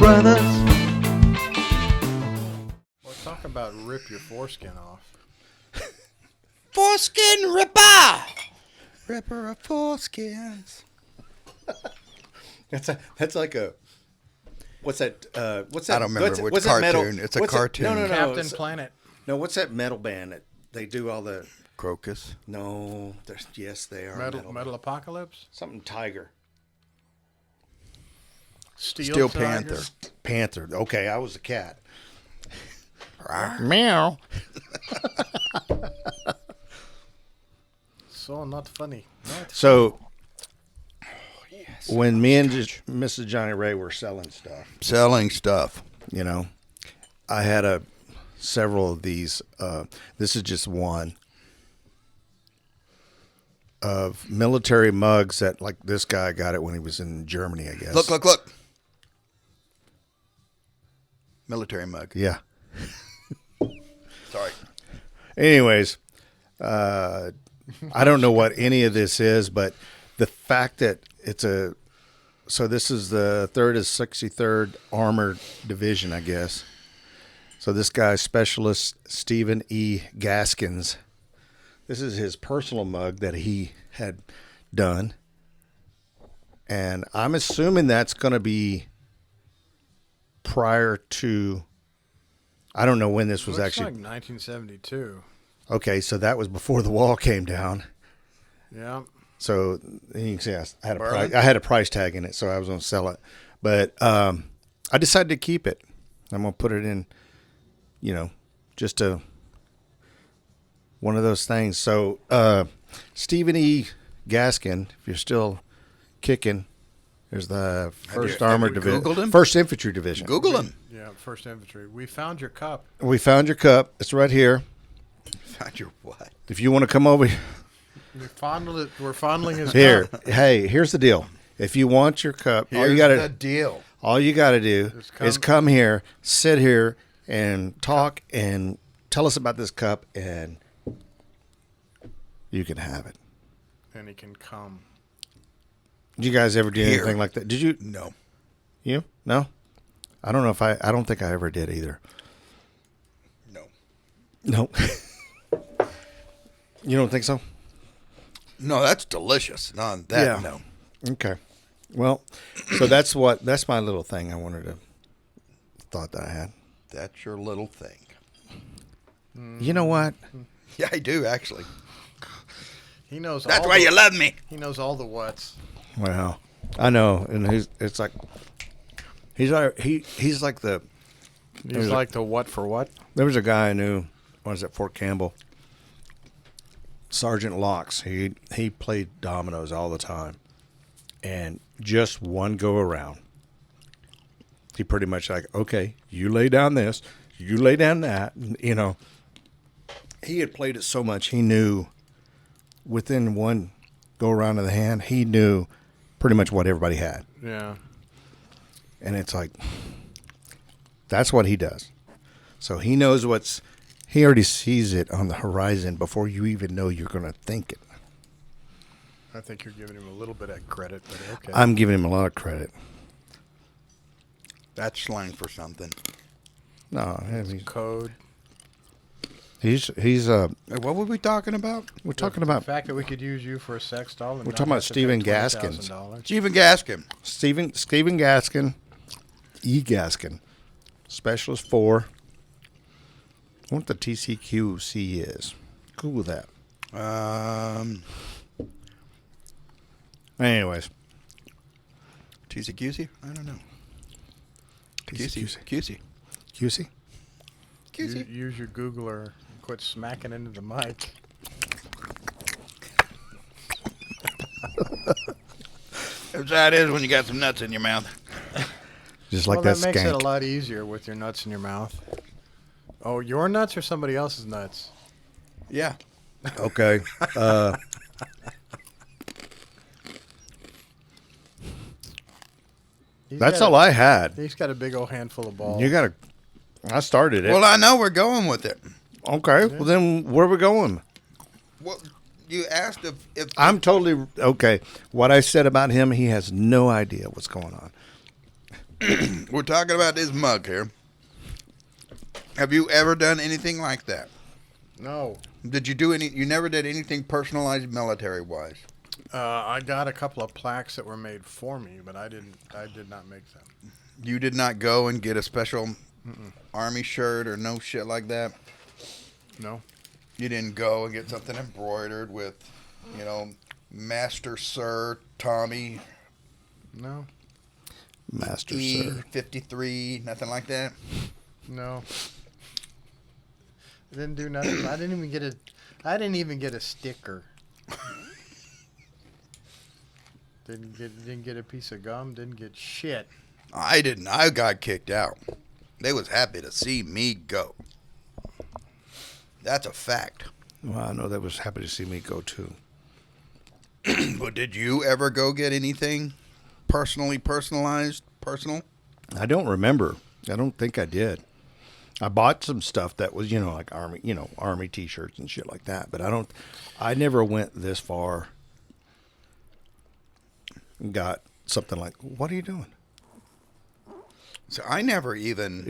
brothers. Well, talk about rip your foreskin off. Foreskin ripper! Ripper of foreskins. That's like a. What's that? What's that? I don't remember what's, which what's that cartoon. metal, It's a what's cartoon. It, no. Captain Planet. No, what's that metal band that they do all the? Crocus. No, yes, they are. Metal Apocalypse. Something Tiger. Steel Tiger? Panther. Panther. Okay, I was a cat. Meow. So not funny. So, when me and Mrs. Johnny Ray were selling stuff, Selling stuff. you know, I had several of these. This is just one of military mugs that, like, this guy got it when he was in Germany, I guess. Look. Military mug. Yeah. Sorry. Anyways, I don't know what any of this is, but the fact that so this is the 3rd is 63rd Armored Division, I guess. So this guy, Specialist Stephen E. Gaskins, this is his personal mug that he had done. And I'm assuming that's going to be prior to, I don't know when this was Looks actually. like 1972. Okay, so that was before the wall came down. Yeah. So you can see I had Berlin? I had a price tag in it, so I was going to sell it. But I decided to keep it. I'm going to put it in, just one of those things. So Stephen E. Gaskin, if you're still kicking, there's the First Armored Division, Googled him? 1st Infantry Division. Google him. Yeah, 1st Infantry. We found your cup. We found your cup. It's right here. Found your what? If you want to come over We fondled it. We're fondling his here, cup. hey, here's the deal. If you want your cup, all you Here's got the deal. All you got to do is come here, sit here, and talk and tell us about this cup, and you can have it. And he can come. Did you guys ever do Here. anything like that? Did you? No. You? No? I don't know if I don't think I ever did either. No. No. You don't think so? No, that's delicious. No, that, no. Okay. Well, so that's my little thing I thought that I had. That's your little thing. You know what? Yeah, I do, actually. He knows. That's all why the, you love me. He knows all the whats. Well, I know, and it's like he's like the. He's like the what for what? There was a guy I knew. Was at Fort Campbell. Sergeant Locks. He played dominoes all the time, and just one go around, he pretty much like, okay, you lay down this, you lay down that. He had played it so much he knew. Within one go around of the hand, he knew pretty much what everybody had. Yeah. And it's like, that's what he does. So he knows he already sees it on the horizon before you even know you're going to think it. I think you're giving him a little bit of credit, but okay. I'm giving him a lot of credit. That's slang for something. No, Code. he's What were we talking about? we're talking The about fact that we could use you for a sex doll. And We're not talking about have to pay Stephen Gaskins. $20,000. Stephen Gaskin. Stephen Gaskin, E. Gaskin, Specialist 4. I wonder what the TCQC is. Google that. Anyways. TCQC? I don't know. TCQC. QC. QC? Use your Googler and quit smacking into the mic. That's how it is when you got some nuts in your mouth. Just like Well, that that makes it a skank. lot easier with your nuts in your mouth. Oh, your nuts or somebody else's nuts? Yeah. Okay. That's all I had. He's got a big old handful of balls. I started it. Well, I know we're going with it. Okay. Well, then where are we going? Well, you asked if I'm totally okay. What I said about him, he has no idea what's going on. We're talking about this mug here. Have you ever done anything like that? No. Did you do any? You never did anything personalized military-wise. I got a couple of plaques that were made for me, but I did not make them. You did not go and get a special army shirt or no shit like that. No. You didn't go and get something embroidered with, Master Sir Tommy No. Master Sir. E53, nothing like that. No. I didn't do nothing. I didn't even get a sticker. Didn't get a piece of gum. Didn't get shit. I didn't. I got kicked out. They was happy to see me go. That's a fact. Well, I know they was happy to see me go too. But did you ever go get anything personalized? Personal? I don't remember. I don't think I did. I bought some stuff that was, like army T-shirts and shit like that. But I never went this far and got something like, what are you doing? So I never even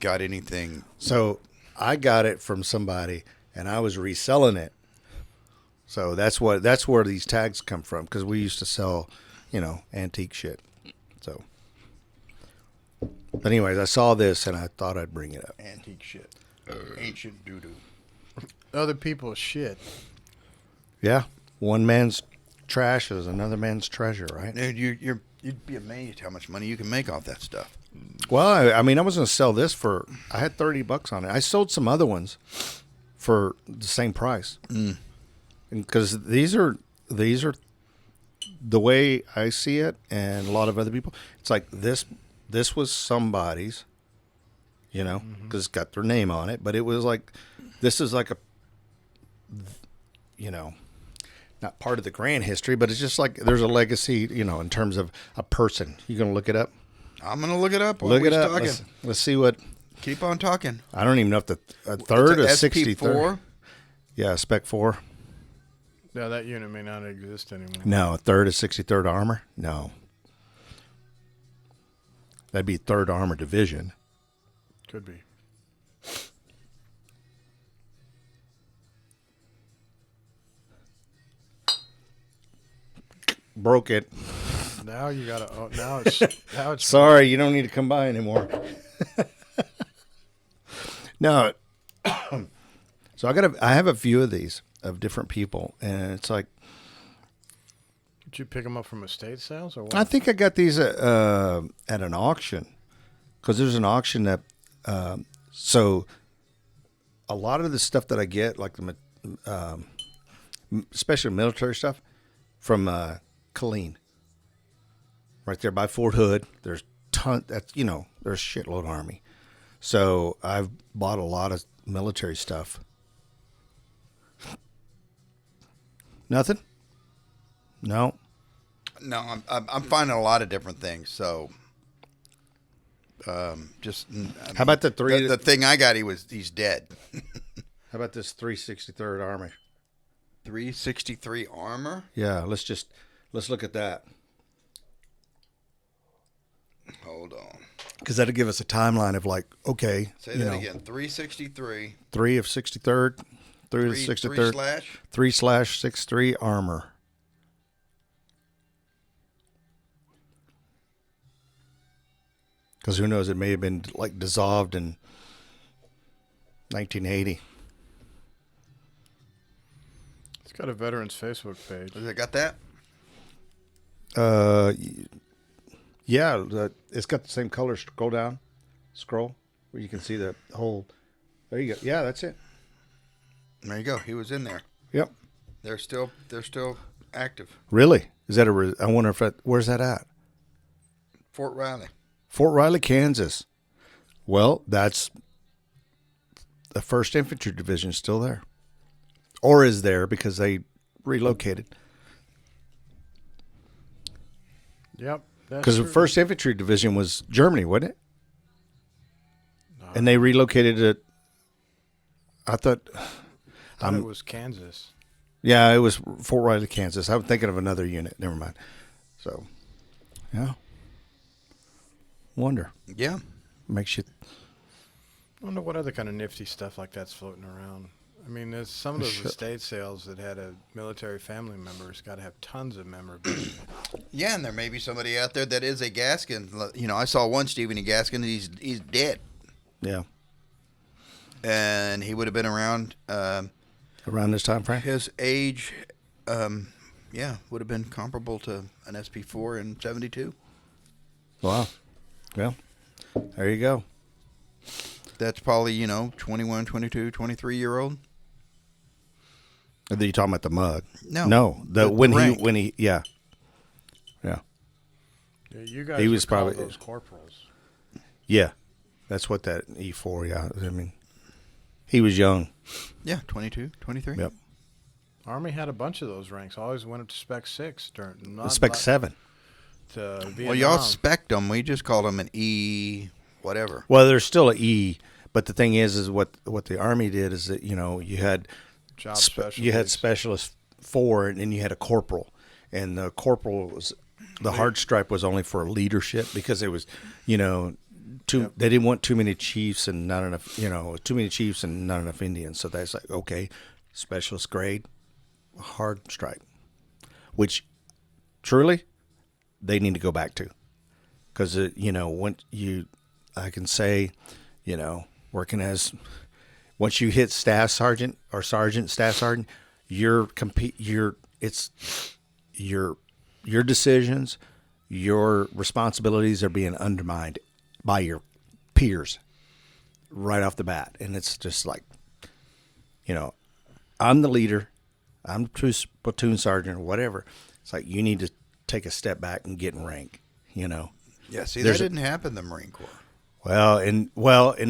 got anything. So I got it from somebody and I was reselling it. So that's where these tags come from, because we used to sell, antique shit. So, but anyways, I saw this and I thought I'd bring it up. Antique shit. Ancient doo-doo. Other people's shit. Yeah, one man's trash is another man's treasure, right? Dude, you'd be amazed how much money you can make off that stuff. Well, I was going to sell this I had $30 on it. I sold some other ones for the same price. Because these are the way I see it, and a lot of other people. It's like this was somebody's, because it's got their name on it. But it was like, this is like a, not part of the grand history, but it's just like there's a legacy, in terms of a person. You gonna look it up? I'm going to look it up while Look we're it up. talking. Let's see what. Keep on talking. I don't even know if the third or It's a 63rd. SP4? Yeah, Spec 4. No, that unit may not exist anymore. No, 3rd is 63rd Armor? No. That'd be 3rd Armor Division. Could be. Broke it. Now you gotta. Oh, now it's. Sorry, you don't need to come by anymore. No. So I have a few of these of different people, and it's like, Did you pick them up from estate sales or what? I think I got these at an auction, because there's an auction that. So a lot of the stuff that I get, like the especially military stuff, from Killeen, right there by Fort Hood. There's there's shitload Army. So I've bought a lot of military stuff. Nothing? No. No, I'm finding a lot of different things. So, just How about the three? the thing I got? He's dead. How about this 363rd Army? 363 armor. Yeah, let's look at that, Hold on. because that'll give us a timeline of like, okay, Say that again. 363. 3 of 63rd, 3 of 63rd, 3/63 Armor. Because who knows? It may have been like dissolved in 1980. It's got a veterans Facebook page. Has it got that? Yeah, it's got the same color. Scroll, where you can see the whole. There you go. Yeah, that's it. There you go. He was in there. Yep. They're still active. Really? Is that I wonder if where's that at? Fort Riley. Fort Riley, Kansas. Well, that's the 1st Infantry Division still there, or is there because they relocated. Yep. Because the 1st Infantry Division was Germany, wasn't it? No, And they relocated it. I thought it was Kansas. Yeah, it was Fort Riley, Kansas. I'm thinking of another unit. Never mind. So, yeah. Wonder. Yeah. Makes you. I wonder what other kind of nifty stuff like that's floating around. I mean, there's some of those Sure. estate sales that had a military family member. It's got to have tons of memorabilia. Yeah, and there may be somebody out there that is a Gaskin. You know, I saw one Stephen E. Gaskin. He's dead, Yeah. and he would have been around Around this time frame. his age. Yeah, would have been comparable to an SP4 in '72. Wow. Well, there you go. That's probably 21, 22, 23-year-old. Are you talking about the mug? No, No. the When rank. he yeah. Yeah. Yeah, you guys He was would call probably- those corporals. Yeah. That's what that E4, yeah. I mean, he was young. Yeah, 22, 23. Yep. Army had a bunch of those ranks. Always went up to Spec 6 during not Spec like 7. to Vietnam. Well, y'all spec'd them. We just called them an E whatever. Well, there's still a E, but the thing is what the Army did is that, you had job you had specialties. specialist 4 and then you had a corporal. And the corporal was the hard stripe was only for leadership because it was, they didn't want too many chiefs and not enough, too many chiefs and not enough Indians. So that's like, okay, specialist grade, hard stripe, which truly they need to go back to. Because, once I can say, working as, once you hit staff sergeant or staff sergeant, your decisions, your responsibilities are being undermined by your peers right off the bat. And it's just like, I'm the leader, I'm the platoon sergeant or whatever. It's like, you need to take a step back and get in rank, Yeah, see, There's that a- didn't happen in the Marine Corps. Well, and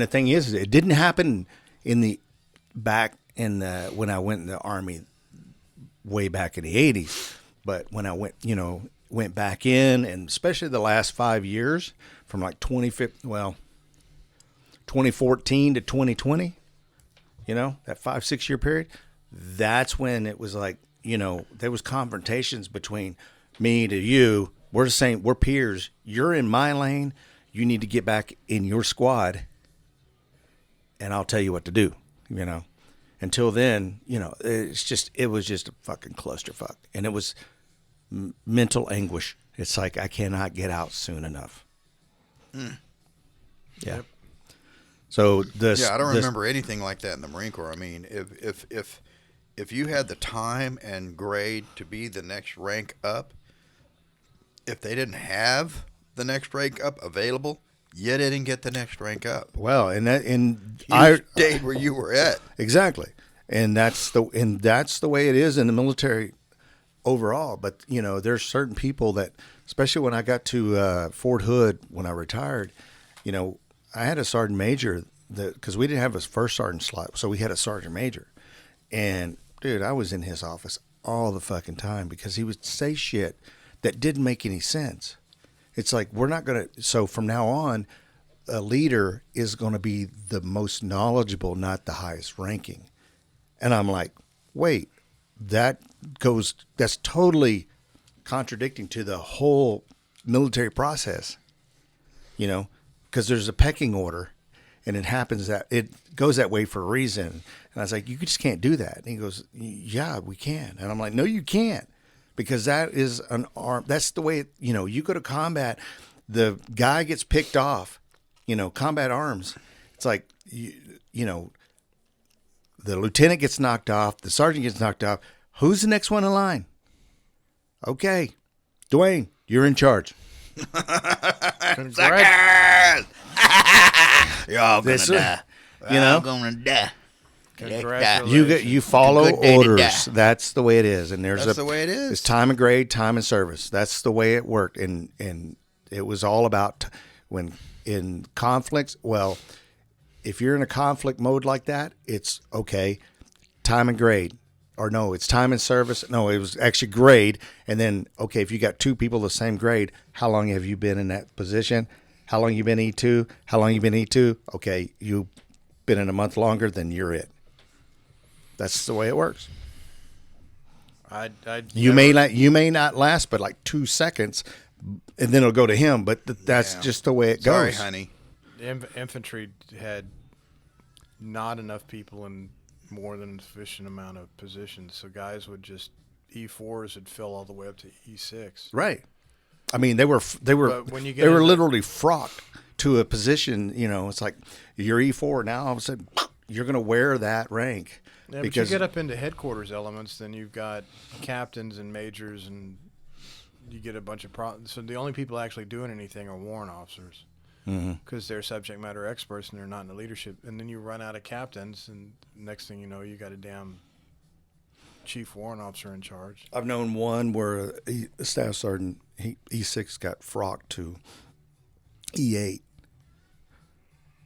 the thing is, it didn't happen in the back in the when I went in the Army way back in the 80s. But when I went back in, and especially the last 5 years, from like 2014 to 2020, that 5-6 year period, that's when it was like, there was confrontations between me to you. We're the same. We're peers. You're in my lane. You need to get back in your squad, and I'll tell you what to do. Until then, it was just a fucking clusterfuck, and it was mental anguish. It's like I cannot get out soon enough. Yeah. Yep. So Yeah, I don't remember anything like that in the Marine Corps. I mean, if you had the time and grade to be the next rank up, if they didn't have the next rank up available, you didn't get the next rank up. Well, You I stayed where you were at. exactly, and that's the way it is in the military overall. But there's certain people that, especially when I got to Fort Hood when I retired, I had a sergeant major because we didn't have a first sergeant slot, so we had a sergeant major, and dude, I was in his office all the fucking time because he would say shit that didn't make any sense. It's like, we're not going to, so from now on, a leader is going to be the most knowledgeable, not the highest ranking. And I'm like, wait, that's totally contradicting to the whole military process, because there's a pecking order and it goes that way for a reason. And I was like, you just can't do that. And he goes, yeah, we can. And I'm like, no, you can't. Because that is an arm. That's the way, you go to combat, the guy gets picked off, combat arms. It's like, the lieutenant gets knocked off, the sergeant gets knocked off. Who's the next one in line? Okay, Dwayne, you're in charge. Congrat- You're all gonna This- die. you know? All gonna die. Congratulations. You follow Good day to orders. die. That's the way it is. And That's the way it is. It's time and grade, time and service. That's the way it worked. And it was all about when in conflicts. Well, if you're in a conflict mode like that, it's okay. Time and grade. Or no, it's time and service. No, it was actually grade. And then, okay, if you got two people the same grade, how long have you been in that position? How long you been E2? How long you been E2? Okay, you've been in a month longer, then you're it. That's the way it works. You may not last, but like 2 seconds, and then it'll go to him. But that's Yeah. just the way it Sorry, goes. honey. Infantry had not enough people in more than a sufficient amount of positions, so guys would just E4s would fill all the way up to E6. Right. I mean, they were But when you get they were into- literally frocked to a position. You know, it's like you're E4 now. All of a sudden, you're going to wear that rank. Yeah, but you get up into headquarters elements, then you've got captains and majors, and you get a bunch of problems. So the only people actually doing anything are warrant officers, because they're subject matter experts and they're not in the leadership. And then you run out of captains, and next thing you know, you got a damn chief warrant officer in charge. I've known one where a staff sergeant, E6 got frocked to E8,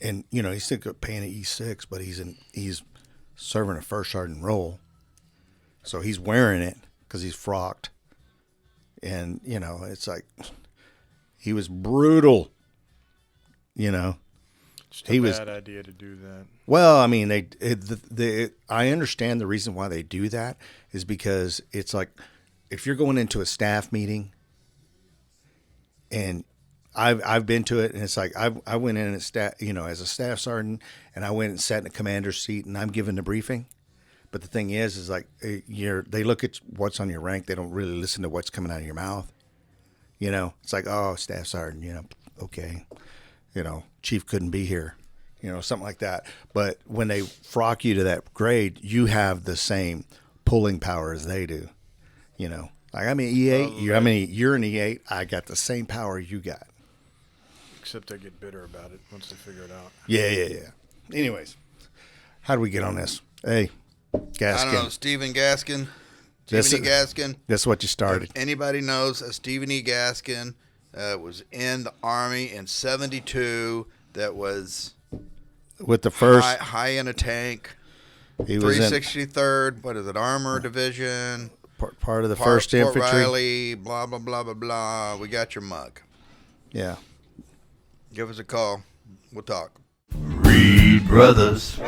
and you know he's still paying at E6, but he's serving a first sergeant role, so he's wearing it because he's frocked, and you know it's like he was brutal, you know. It's He a was- bad idea to do that. Well, I mean, I understand the reason why they do that is because it's like if you're going into a staff meeting, and I've been to it, and it's like I went in as as a staff sergeant, and I went and sat in the commander's seat, and I'm giving the briefing. But the thing is like they look at what's on your rank, they don't really listen to what's coming out of your mouth. You know, it's like, oh, staff sergeant, you know, okay, you know, chief couldn't be here, you know, something like that. But when they frock you to that grade, you have the same pulling power as they do, you know. Like I'm an E8, you're an E8, I got the same power you got. Except they get bitter about it once they figure it out. Yeah. Anyways, how do we get on this? Hey, Gaskin. I don't know. Stephen Gaskin. This Stephen E. Gaskin. That's what you started. If anybody knows Stephen E. Gaskin was in the Army in 72. That was With the first, high in a tank. he was in 363rd. What is it? Armor Division. part of the Fort first infantry. Riley. Blah blah blah blah blah. We got your mug. Yeah. Give us a call. We'll talk. Reed Brothers.